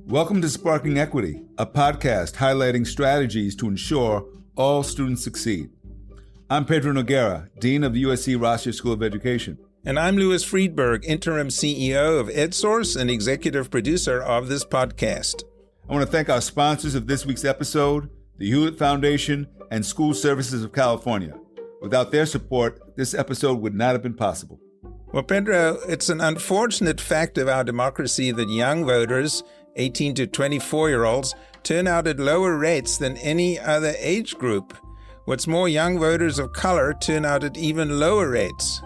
Welcome to Sparking Equity, a podcast highlighting strategies to ensure all students succeed. I'm Pedro Noguera, Dean of the USC Rossiter School of Education. And I'm Louis Friedberg, Interim CEO of EdSource and Executive Producer of this podcast. I want to thank our sponsors of this week's episode, the Hewlett Foundation and School Services of California. Without their support, this episode would not have been possible. Well, Pedro, it's an unfortunate fact of our democracy that young voters, 18 to 24-year-olds, turn out at lower rates than any other age group. What's more, young voters of color turn out at even lower rates.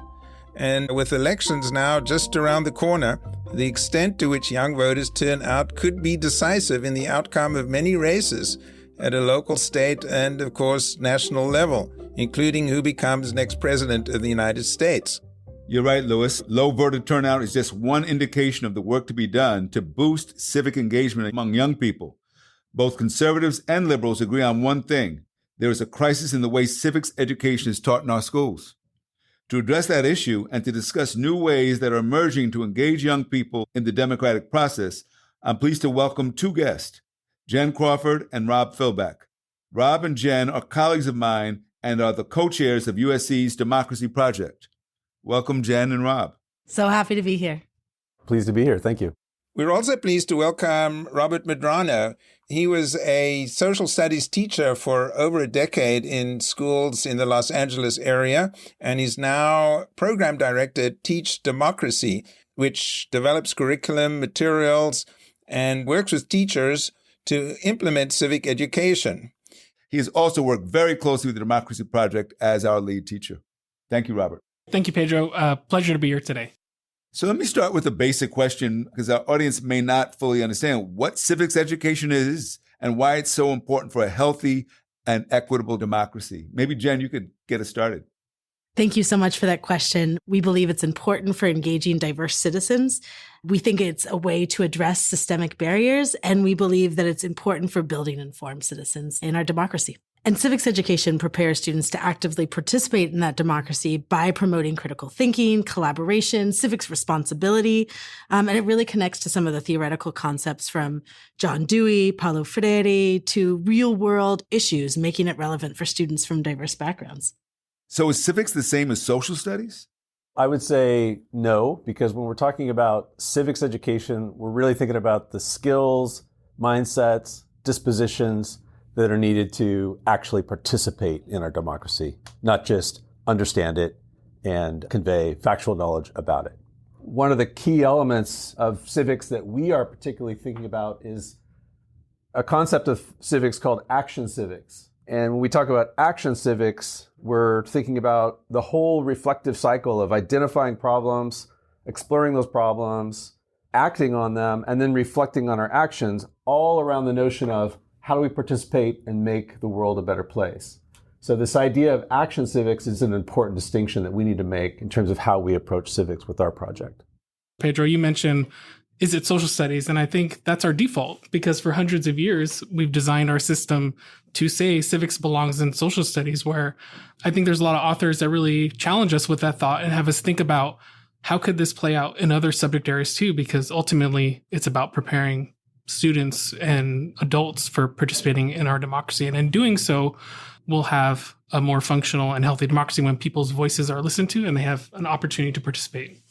And with elections now just around the corner, the extent to which young voters turn out could be decisive in the outcome of many races at a local, state, and, of course, national level, including who becomes next president of the United States. You're right, Louis. Low voter turnout is just one indication of the work to be done to boost civic engagement among young people. Both conservatives and liberals agree on one thing. There is a crisis in the way civics education is taught in our schools. To address that issue and to discuss new ways that are emerging to engage young people in the democratic process, I'm pleased to welcome two guests, Jen Crawford and Rob Philback. Rob and Jen are colleagues of mine and are the co-chairs of USC's Democracy Project. Welcome, Jen and Rob. So happy to be here. Pleased to be here. Thank you. We're also pleased to welcome Robert Medrano. He was a social studies teacher for over a decade in schools in the Los Angeles area, and he's now program director at Teach Democracy, which develops curriculum, materials, and works with teachers to implement civic education. He has also worked very closely with the Democracy Project as our lead teacher. Thank you, Robert. Thank you, Pedro. Pleasure to be here today. So let me start with a basic question, because our audience may not fully understand what civics education is and why it's so important for a healthy and equitable democracy. Maybe, Jen, you could get us started. Thank you so much for that question. We believe it's important for engaging diverse citizens. We think it's a way to address systemic barriers, and we believe that it's important for building informed citizens in our democracy. And civics education prepares students to actively participate in that democracy by promoting critical thinking, collaboration, civics responsibility, and it really connects to some of the theoretical concepts from John Dewey, Paulo Freire, to real-world issues, making it relevant for students from diverse backgrounds. So is civics the same as social studies? I would say no, because when we're talking about civics education, we're really thinking about the skills, mindsets, dispositions that are needed to actually participate in our democracy, not just understand it and convey factual knowledge about it. One of the key elements of civics that we are particularly thinking about is a concept of civics called action civics. And when we talk about action civics, we're thinking about the whole reflective cycle of identifying problems, exploring those problems, acting on them, and then reflecting on our actions, all around the notion of how do we participate and make the world a better place? So this idea of action civics is an important distinction that we need to make in terms of how we approach civics with our project. Pedro, you mentioned, is it social studies? And I think that's our default, because for hundreds of years, we've designed our system to say civics belongs in social studies, where I think there's a lot of authors that really challenge us with that thought and have us think about how could this play out in other subject areas too, because ultimately it's about preparing students and adults for participating in our democracy. And in doing so, we'll have a more functional and healthy democracy when people's voices are listened to and they have an opportunity to participate.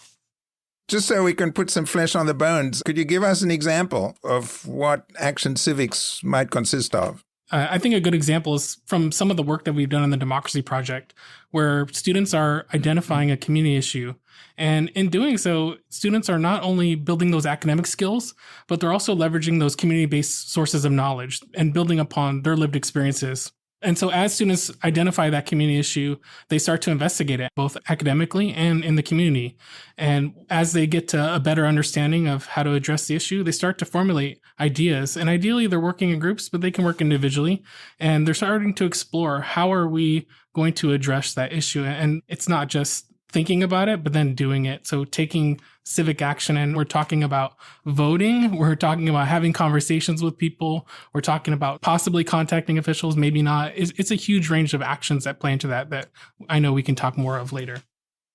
Just so we can put some flesh on the bones, could you give us an example of what action civics might consist of? I think a good example is from some of the work that we've done in the Democracy Project, where students are identifying a community issue. And in doing so, students are not only building those academic skills, but they're also leveraging those community-based sources of knowledge and building upon their lived experiences. And so as students identify that community issue, they start to investigate it, both academically and in the community. And as they get to a better understanding of how to address the issue, they start to formulate ideas. And ideally, they're working in groups, but they can work individually. And they're starting to explore, how are we going to address that issue? And it's not just thinking about it, but then doing it. So taking civic action, and we're talking about voting, we're talking about having conversations with people, we're talking about possibly contacting officials, maybe not. It's a huge range of actions that play into that I know we can talk more of later.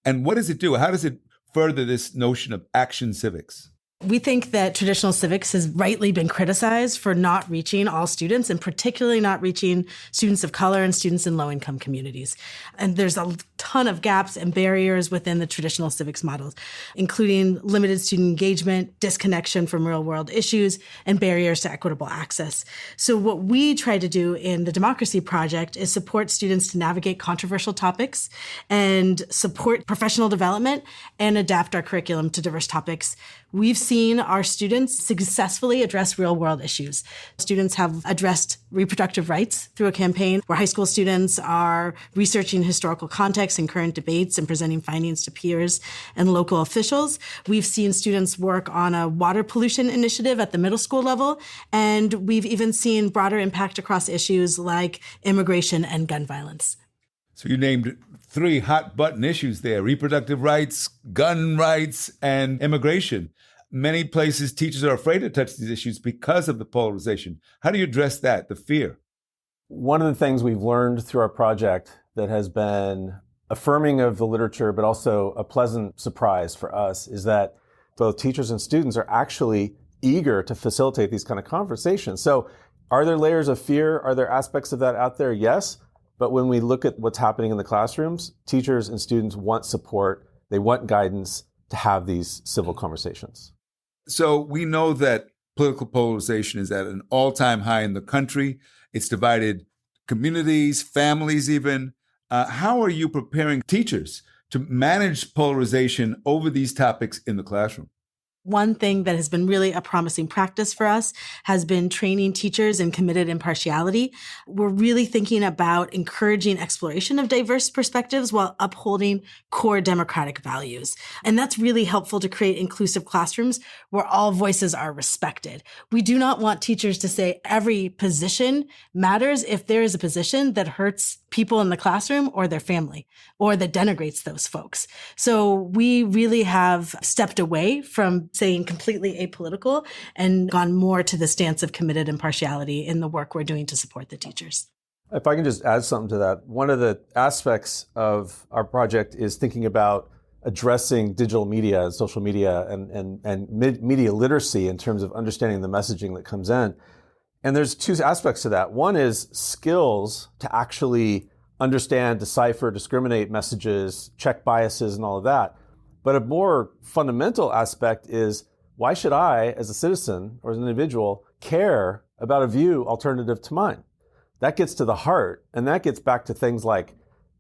And what does it do? How does it further this notion of action civics? We think that traditional civics has rightly been criticized for not reaching all students, and particularly not reaching students of color and students in low-income communities. And there's a ton of gaps and barriers within the traditional civics models, including limited student engagement, disconnection from real-world issues, and barriers to equitable access. So what we try to do in the Democracy Project is support students to navigate controversial topics and support professional development and adapt our curriculum to diverse topics. We've seen our students successfully address real-world issues. Students have addressed reproductive rights through a campaign where high school students are researching historical context and current debates and presenting findings to peers and local officials. We've seen students work on a water pollution initiative at the middle school level, and we've even seen broader impact across issues like immigration and gun violence. So you named 3 hot-button issues there: reproductive rights, gun rights, and immigration. Many places, teachers are afraid to touch these issues because of the polarization. How do you address that, the fear? One of the things we've learned through our project that has been affirming of the literature, but also a pleasant surprise for us, is that both teachers and students are actually eager to facilitate these kind of conversations. So are there layers of fear? Are there aspects of that out there? Yes. But when we look at what's happening in the classrooms, teachers and students want support. They want guidance to have these civil conversations. So we know that political polarization is at an all-time high in the country. It's divided communities, families even. How are you preparing teachers to manage polarization over these topics in the classroom? One thing that has been really a promising practice for us has been training teachers in committed impartiality. We're really thinking about encouraging exploration of diverse perspectives while upholding core democratic values. And that's really helpful to create inclusive classrooms where all voices are respected. We do not want teachers to say every position matters if there is a position that hurts people in the classroom or their family, or that denigrates those folks. So we really have stepped away from saying completely apolitical and gone more to the stance of committed impartiality in the work we're doing to support the teachers. If I can just add something to that, one of the aspects of our project is thinking about addressing digital media and social media and media literacy in terms of understanding the messaging that comes in. And there's 2 aspects to that. One is skills to actually understand, decipher, discriminate messages, check biases and all of that. But a more fundamental aspect is, why should I, as a citizen or as an individual, care about a view alternative to mine? That gets to the heart, and that gets back to things like,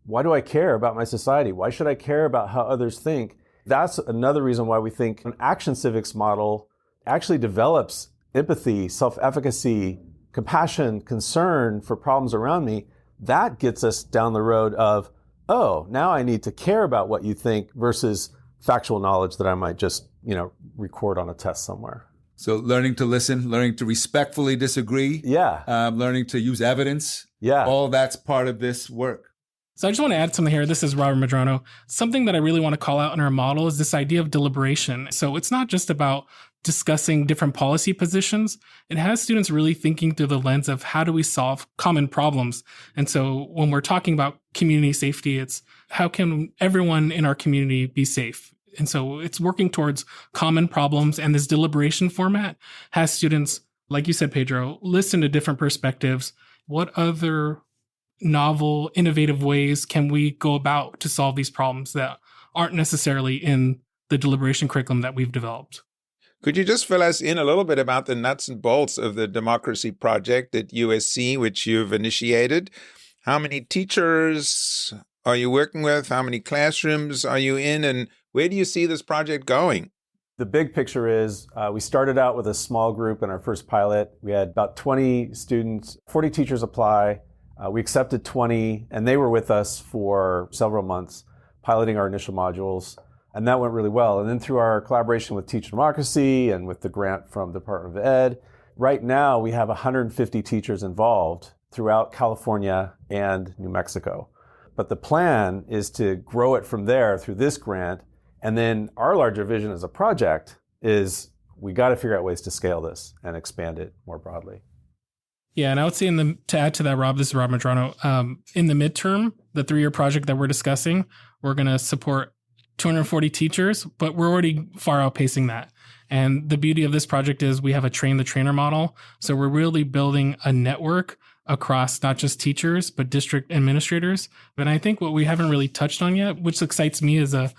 why do I care about my society? Why should I care about how others think? That's another reason why we think an action civics model actually develops empathy, self-efficacy, compassion, concern for problems around me. That gets us down the road of, oh, now I need to care about what you think versus factual knowledge that I might just, record on a test somewhere. So learning to listen, learning to respectfully disagree. Yeah. Learning to use evidence. Yeah. All that's part of this work. So I just want to add something here. This is Robert Medrano. Something that I really want to call out in our model is this idea of deliberation. So it's not just about discussing different policy positions. It has students really thinking through the lens of how do we solve common problems. And so when we're talking about community safety, it's how can everyone in our community be safe? And so it's working towards common problems. And this deliberation format has students, like you said, Pedro, listen to different perspectives. What other novel, innovative ways can we go about to solve these problems that aren't necessarily in the deliberation curriculum that we've developed? Could you just fill us in a little bit about the nuts and bolts of the Democracy Project at USC, which you've initiated? How many teachers are you working with? How many classrooms are you in? And where do you see this project going? The big picture is we started out with a small group in our first pilot. We had about 20 students, 40 teachers apply. We accepted 20, and they were with us for several months, piloting our initial modules. And that went really well. And then through our collaboration with Teach Democracy and with the grant from the Department of Ed, right now we have 150 teachers involved throughout California and New Mexico. But the plan is to grow it from there through this grant. And then our larger vision as a project is we got to figure out ways to scale this and expand it more broadly. Yeah, and I would say to add to that, Rob, this is Rob Medrano. In the midterm, the 3-year project that we're discussing, we're going to support 240 teachers, but we're already far outpacing that. And the beauty of this project is we have a train the trainer model. So we're really building a network across not just teachers, but district administrators. But I think what we haven't really touched on yet, which excites me as a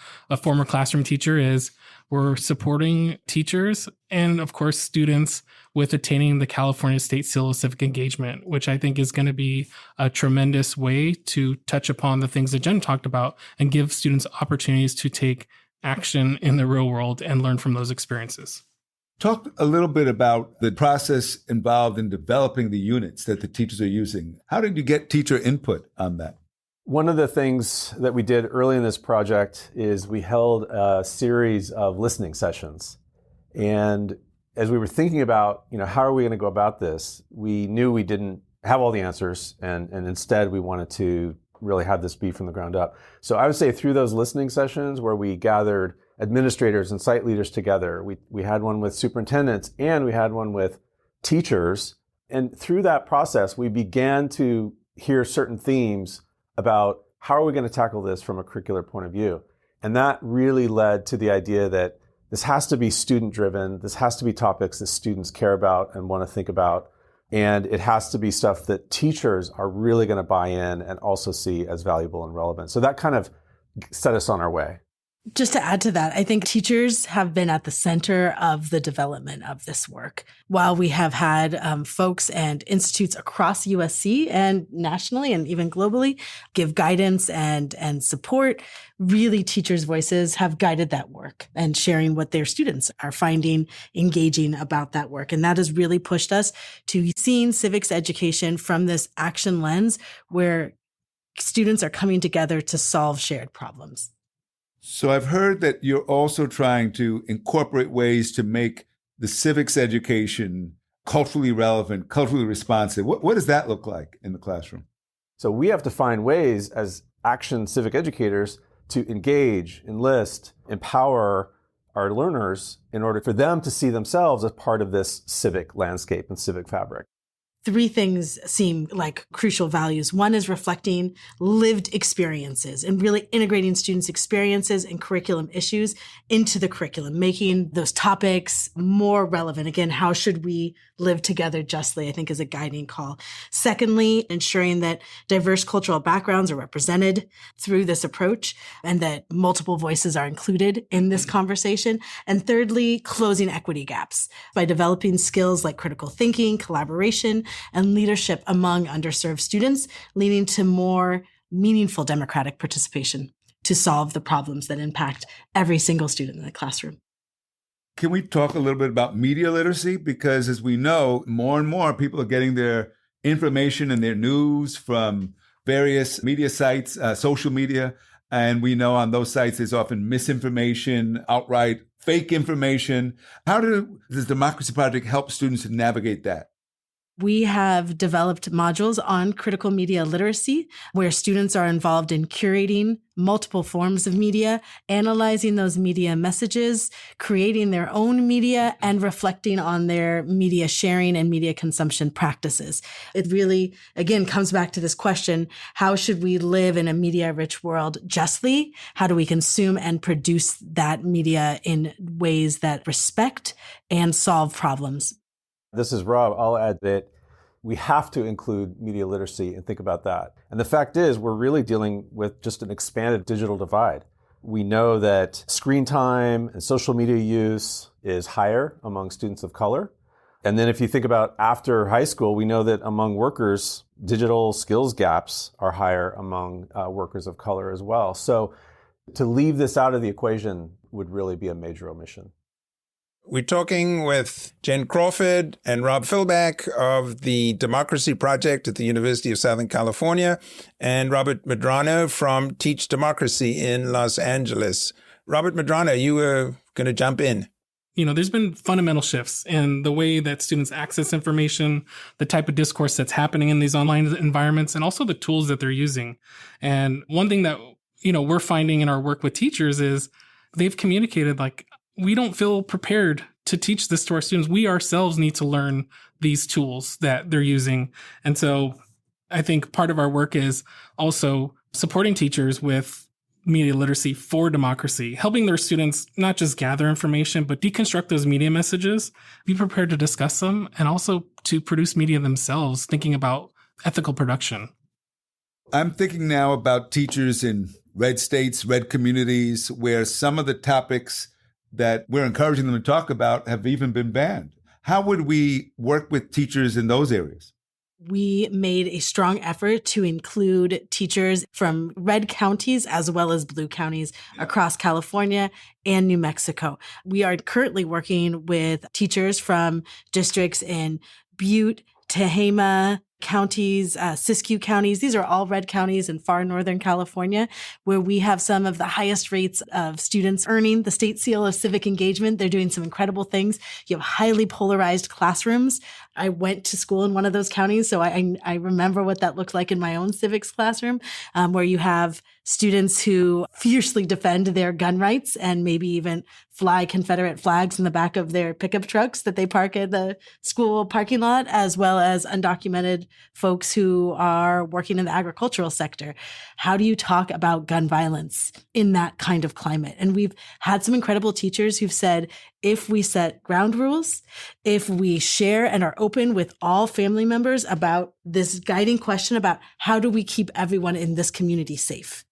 former classroom teacher, is we're supporting teachers and, of course, students with attaining the California State Seal of Civic Engagement, which I think is going to be a tremendous way to touch upon the things that Jen talked about and give students opportunities to take action in the real world and learn from those experiences. Talk a little bit about the process involved in developing the units that the teachers are using. How did you get teacher input on that? One of the things that we did early in this project is we held a series of listening sessions. And as we were thinking about, how are we going to go about this, we knew we didn't have all the answers, and instead we wanted to really have this be from the ground up. So I would say through those listening sessions where we gathered administrators and site leaders together, we had one with superintendents and we had one with teachers. And through that process, we began to hear certain themes about how are we going to tackle this from a curricular point of view. And that really led to the idea that this has to be student driven. This has to be topics that students care about and want to think about. And it has to be stuff that teachers are really going to buy in and also see as valuable and relevant. So that kind of set us on our way. Just to add to that, I think teachers have been at the center of the development of this work. While we have had folks and institutes across USC and nationally and even globally give guidance and support, really teachers' voices have guided that work and sharing what their students are finding engaging about that work. And that has really pushed us to seeing civics education from this action lens where students are coming together to solve shared problems. So I've heard that you're also trying to incorporate ways to make the civics education culturally relevant, culturally responsive. What does that look like in the classroom? So we have to find ways as action civic educators to engage, enlist, empower our learners in order for them to see themselves as part of this civic landscape and civic fabric. Three things seem like crucial values. One is reflecting lived experiences and really integrating students' experiences and curriculum issues into the curriculum, making those topics more relevant. Again, how should we live together justly, I think, is a guiding call. Secondly, ensuring that diverse cultural backgrounds are represented through this approach and that multiple voices are included in this conversation. And thirdly, closing equity gaps by developing skills like critical thinking, collaboration, and leadership among underserved students, leading to more meaningful democratic participation to solve the problems that impact every single student in the classroom. Can we talk a little bit about media literacy? Because as we know, more and more people are getting their information and their news from various media sites, social media. And we know on those sites, there's often misinformation, outright fake information. How does Democracy Project help students to navigate that? We have developed modules on critical media literacy where students are involved in curating multiple forms of media, analyzing those media messages, creating their own media, and reflecting on their media sharing and media consumption practices. It really, again, comes back to this question, how should we live in a media-rich world justly? How do we consume and produce that media in ways that respect and solve problems? This is Rob. I'll add that we have to include media literacy and think about that. And the fact is, we're really dealing with just an expanded digital divide. We know that screen time and social media use is higher among students of color. And then if you think about after high school, we know that among workers, digital skills gaps are higher among workers of color as well. So to leave this out of the equation would really be a major omission. We're talking with Jen Crawford and Rob Philback of the Democracy Project at the University of Southern California and Robert Medrano from Teach Democracy in Los Angeles. Robert Medrano, you were going to jump in. There's been fundamental shifts in the way that students access information, the type of discourse that's happening in these online environments, and also the tools that they're using. And one thing that, we're finding in our work with teachers is they've communicated we don't feel prepared to teach this to our students. We ourselves need to learn these tools that they're using. And so I think part of our work is also supporting teachers with media literacy for democracy, helping their students not just gather information, but deconstruct those media messages, be prepared to discuss them, and also to produce media themselves, thinking about ethical production. I'm thinking now about teachers in red states, red communities, where some of the topics that we're encouraging them to talk about have even been banned. How would we work with teachers in those areas? We made a strong effort to include teachers from red counties as well as blue counties across California and New Mexico. We are currently working with teachers from districts in Butte, Tehama counties, Siskiyou counties. These are all red counties in far northern California, where we have some of the highest rates of students earning the state seal of civic engagement. They're doing some incredible things. You have highly polarized classrooms. I went to school in one of those counties, so I remember what that looked like in my own civics classroom, where you have students who fiercely defend their gun rights and maybe even fly Confederate flags in the back of their pickup trucks that they park at the school parking lot, as well as undocumented folks who are working in the agricultural sector. How do you talk about gun violence in that kind of climate? And we've had some incredible teachers who've said, if we set ground rules, if we share and are open with all family members about this guiding question about how do we keep everyone in this community safe?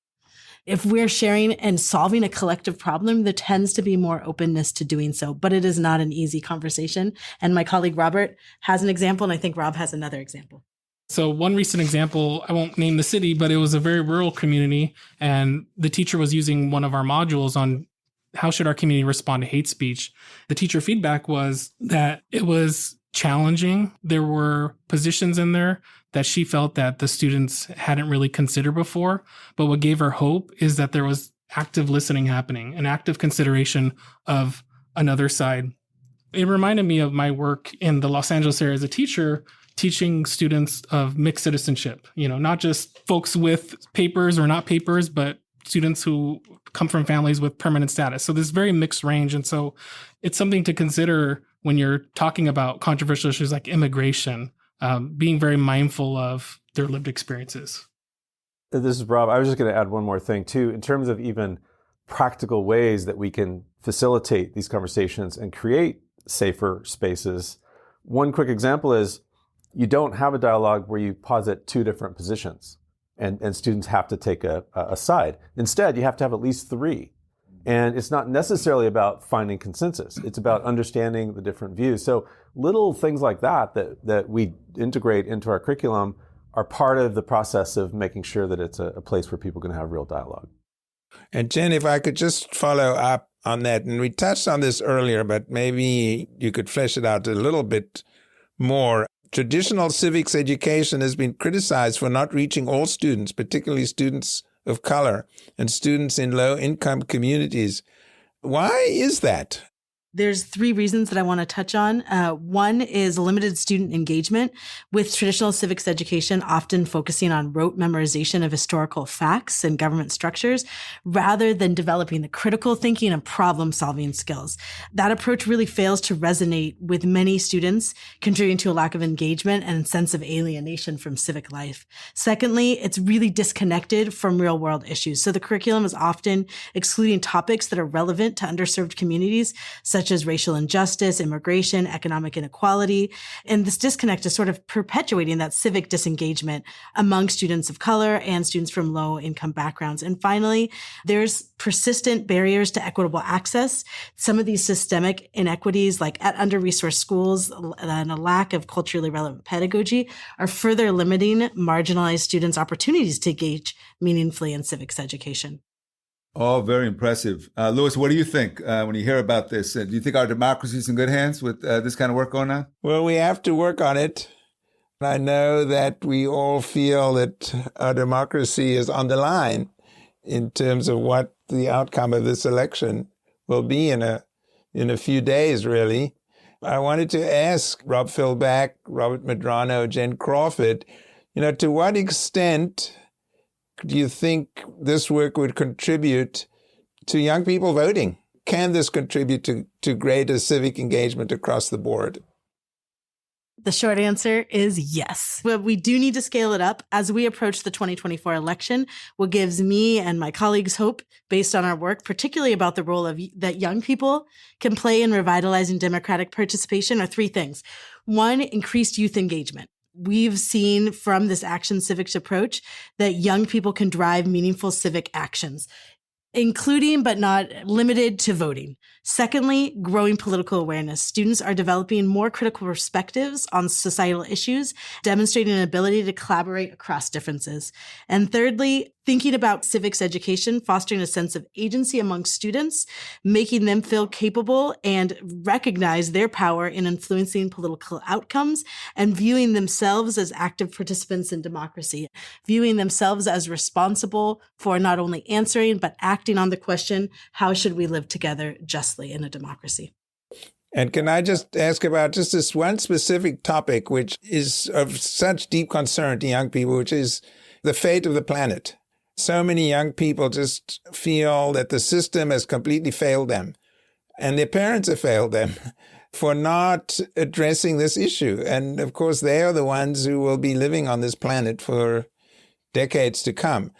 If we're sharing and solving a collective problem, there tends to be more openness to doing so, but it is not an easy conversation. And my colleague Robert has an example, and I think Rob has another example. So one recent example, I won't name the city, but it was a very rural community, and the teacher was using one of our modules on how should our community respond to hate speech. The teacher feedback was that it was challenging. There were positions in there that she felt that the students hadn't really considered before. But what gave her hope is that there was active listening happening, an active consideration of another side. It reminded me of my work in the Los Angeles area as a teacher, teaching students of mixed citizenship, not just folks with papers or not papers, but students who come from families with permanent status. So there's very mixed range. And so it's something to consider when you're talking about controversial issues like immigration, being very mindful of their lived experiences. This is Rob. I was just going to add one more thing too, in terms of even practical ways that we can facilitate these conversations and create safer spaces. One quick example is you don't have a dialogue where you posit two different positions and students have to take a side. Instead, you have to have at least three. And it's not necessarily about finding consensus. It's about understanding the different views. So little things like that we integrate into our curriculum are part of the process of making sure that it's a place where people can have real dialogue. And Jen, if I could just follow up on that, and we touched on this earlier, but maybe you could flesh it out a little bit more. Traditional civics education has been criticized for not reaching all students, particularly students of color and students in low-income communities. Why is that? There's three reasons that I want to touch on. One is limited student engagement, with traditional civics education often focusing on rote memorization of historical facts and government structures, rather than developing the critical thinking and problem-solving skills. That approach really fails to resonate with many students, contributing to a lack of engagement and a sense of alienation from civic life. Secondly, it's really disconnected from real-world issues. So the curriculum is often excluding topics that are relevant to underserved communities, such as racial injustice, immigration, economic inequality. And this disconnect is sort of perpetuating that civic disengagement among students of color and students from low-income backgrounds. And finally, there's persistent barriers to equitable access. Some of these systemic inequities, like at under-resourced schools and a lack of culturally relevant pedagogy, are further limiting marginalized students' opportunities to engage meaningfully in civics education. All very impressive. Louis, what do you think when you hear about this? Do you think our democracy is in good hands with this kind of work going on? Well, we have to work on it. I know that we all feel that our democracy is on the line in terms of what the outcome of this election will be in a few days, really. I wanted to ask Rob Philback, Robert Medrano, Jen Crawford, to what extent do you think this work would contribute to young people voting? Can this contribute to greater civic engagement across the board? The short answer is yes. But we do need to scale it up as we approach the 2024 election. What gives me and my colleagues hope based on our work, particularly about the role that young people can play in revitalizing democratic participation, are three things. One, increased youth engagement. We've seen from this action civics approach that young people can drive meaningful civic actions, including but not limited to voting. Secondly, growing political awareness. Students are developing more critical perspectives on societal issues, demonstrating an ability to collaborate across differences. And thirdly, thinking about civics education, fostering a sense of agency among students, making them feel capable and recognize their power in influencing political outcomes, and viewing themselves as active participants in democracy, viewing themselves as responsible for not only answering, but acting on the question, how should we live together justly in a democracy? And can I just ask about just this one specific topic, which is of such deep concern to young people, which is the fate of the planet. So many young people just feel that the system has completely failed them, and their parents have failed them for not addressing this issue. And of course, they are the ones who will be living on this planet for decades to come.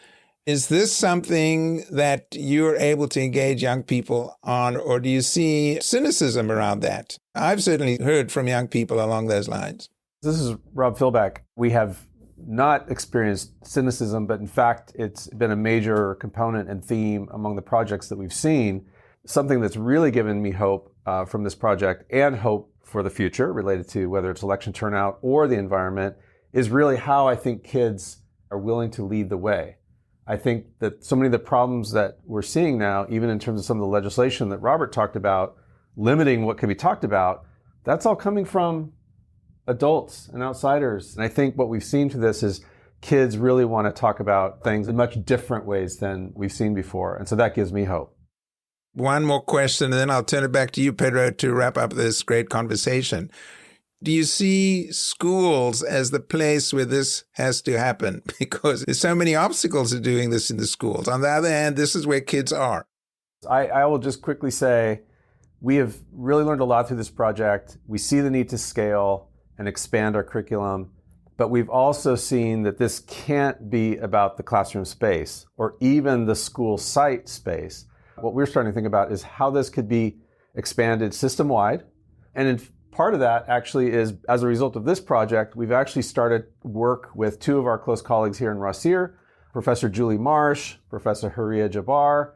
Is this something that you're able to engage young people on, or do you see cynicism around that? I've certainly heard from young people along those lines. This is Rob Philback. We have not experienced cynicism, but in fact, it's been a major component and theme among the projects that we've seen. Something that's really given me hope from this project, and hope for the future related to whether it's election turnout or the environment, is really how I think kids are willing to lead the way. I think that so many of the problems that we're seeing now, even in terms of some of the legislation that Robert talked about, limiting what can be talked about, that's all coming from adults and outsiders. And I think what we've seen to this is kids really want to talk about things in much different ways than we've seen before. And so that gives me hope. One more question, and then I'll turn it back to you, Pedro, to wrap up this great conversation. Do you see schools as the place where this has to happen? Because there's so many obstacles to doing this in the schools. On the other hand, this is where kids are. I will just quickly say, we have really learned a lot through this project. We see the need to scale and expand our curriculum, but we've also seen that this can't be about the classroom space or even the school site space. What we're starting to think about is how this could be expanded system-wide. And in part of that actually is, as a result of this project, we've actually started work with two of our close colleagues here in Rossier, Professor Julie Marsh, Professor Haria Jabbar,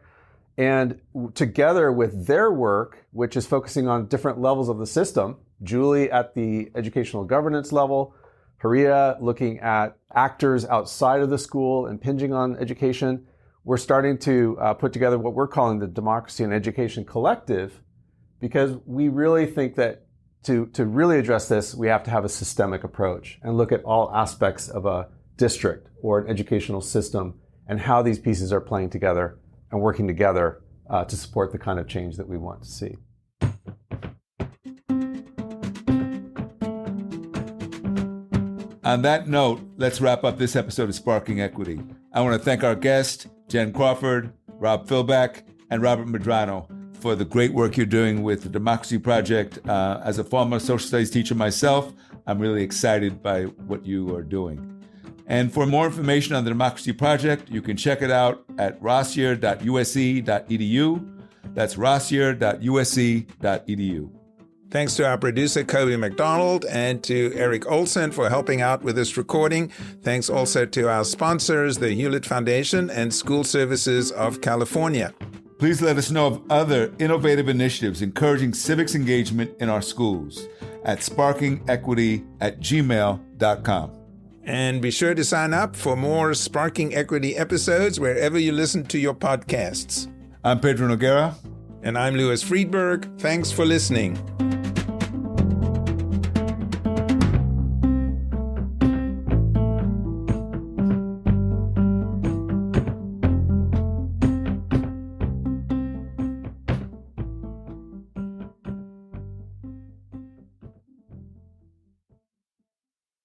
and together with their work, which is focusing on different levels of the system, Julie at the educational governance level, Haria looking at actors outside of the school impinging on education, we're starting to put together what we're calling the Democracy and Education Collective, because we really think that to really address this, we have to have a systemic approach and look at all aspects of a district or an educational system and how these pieces are playing together and working together to support the kind of change that we want to see. On that note, let's wrap up this episode of Sparking Equity. I want to thank our guests, Jen Crawford, Rob Philback, and Robert Medrano, for the great work you're doing with the Democracy Project. As a former social studies teacher myself, I'm really excited by what you are doing. And for more information on the Democracy Project, you can check it out at rossier.usc.edu. That's rossier.usc.edu. Thanks to our producer, Kobe McDonald, and to Eric Olson for helping out with this recording. Thanks also to our sponsors, the Hewlett Foundation and School Services of California. Please let us know of other innovative initiatives encouraging civics engagement in our schools at sparkingequity@gmail.com. And be sure to sign up for more Sparking Equity episodes wherever you listen to your podcasts. I'm Pedro Noguera. And I'm Louis Friedberg. Thanks for listening.